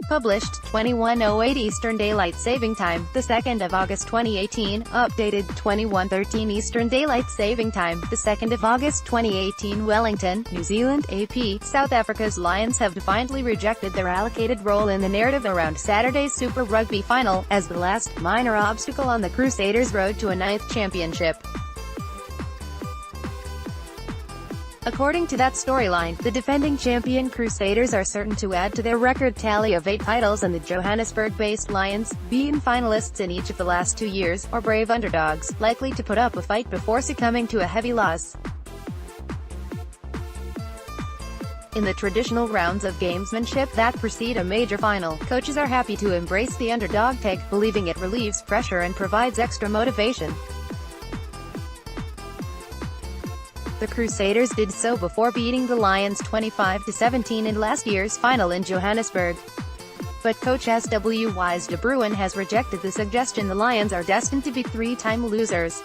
Published, 21:08 Eastern Daylight Saving Time, the 2nd of August 2018. Updated, 21:13 Eastern Daylight Saving Time, the 2nd of August 2018. Wellington, New Zealand, AP. South Africa's Lions have defiantly rejected their allocated role in the narrative around Saturday's Super Rugby final, as the last, minor obstacle on the Crusaders' road to a 9th championship. According to that storyline, the defending champion Crusaders are certain to add to their record tally of 8 titles, and the Johannesburg-based Lions, being finalists in each of the last 2 years, are brave underdogs, likely to put up a fight before succumbing to a heavy loss. In the traditional rounds of gamesmanship that precede a major final, coaches are happy to embrace the underdog tag, believing it relieves pressure and provides extra motivation. The Crusaders did so before beating the Lions 25-17 in last year's final in Johannesburg. But coach SW's De Bruin has rejected the suggestion the Lions are destined to be 3-time losers.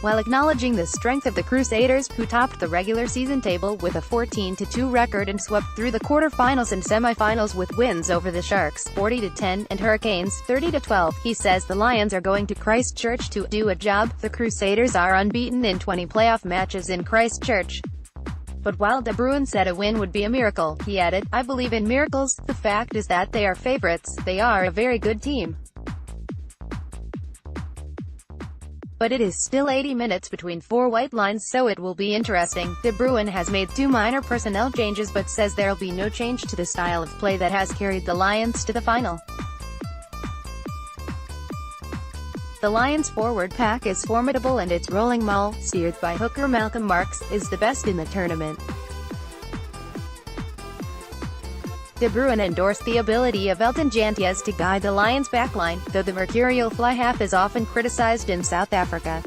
While acknowledging the strength of the Crusaders, who topped the regular season table with a 14-2 record and swept through the quarter-finals and semi-finals with wins over the Sharks, 40-10, and Hurricanes, 30-12, he says the Lions are going to Christchurch to do a job. The Crusaders are unbeaten in 20 playoff matches in Christchurch. But while De Bruin said a win would be a miracle, he added, "I believe in miracles. The fact is that they are favorites. They are a very good team. But it is still 80 minutes between 4 white lines, so it will be interesting." De Bruin has made 2 minor personnel changes but says there'll be no change to the style of play that has carried the Lions to the final. The Lions' forward pack is formidable and its rolling maul, steered by hooker Malcolm Marx, is the best in the tournament. De Bruin endorsed the ability of Elton Jantjies to guide the Lions' backline, though the mercurial fly-half is often criticized in South Africa.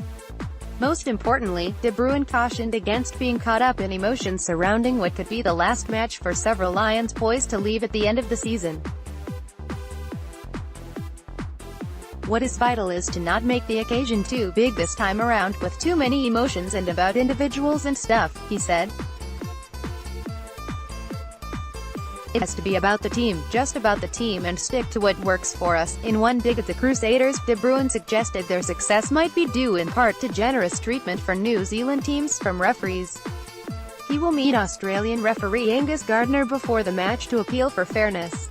Most importantly, De Bruin cautioned against being caught up in emotions surrounding what could be the last match for several Lions poised to leave at the end of the season. "What is vital is to not make the occasion too big this time around, with too many emotions and about individuals and stuff," he said. "It has to be about the team, just about the team, and stick to what works for us." In one dig at the Crusaders, De Bruin suggested their success might be due in part to generous treatment for New Zealand teams from referees. He will meet Australian referee Angus Gardner before the match to appeal for fairness.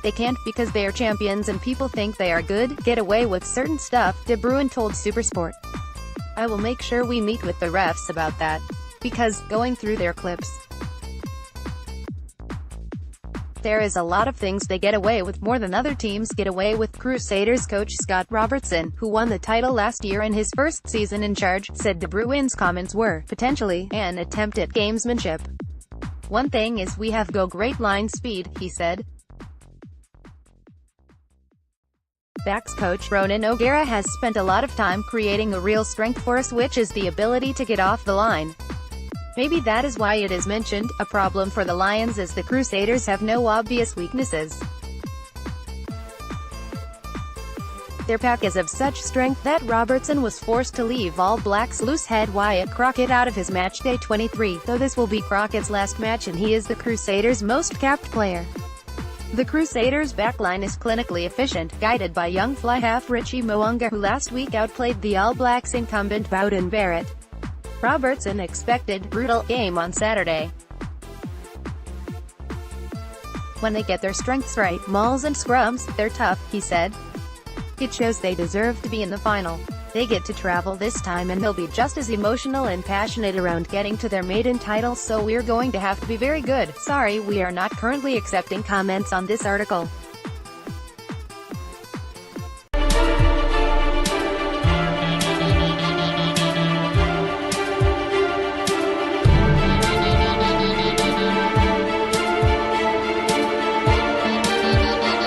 "They can't, because they are champions and people think they are good, get away with certain stuff," De Bruin told SuperSport. "I will make sure we meet with the refs about that. Because, going through their clips, there is a lot of things they get away with more than other teams get away with." Crusaders coach Scott Robertson, who won the title last year in his first season in charge, said De Bruin's comments were, potentially, an attempt at gamesmanship. "One thing is we have great line speed," he said. Backs coach Ronan O'Gara has spent a lot of time creating a real strength for us, which is the ability to get off the line. Maybe that is why it is mentioned, a problem for the Lions as the Crusaders have no obvious weaknesses. Their pack is of such strength that Robertson was forced to leave All Blacks loose-head Wyatt Crockett out of his matchday 23, though this will be Crockett's last match and he is the Crusaders' most capped player. The Crusaders' backline is clinically efficient, guided by young fly-half Richie Mo'unga, who last week outplayed the All Blacks incumbent Bowden Barrett. Robertson expected brutal game on Saturday. "When they get their strengths right, mauls and scrums, they're tough," he said. "It shows they deserve to be in the final. They get to travel this time and they'll be just as emotional and passionate around getting to their maiden title, so we're going to have to be very good." Sorry, we are not currently accepting comments on this article.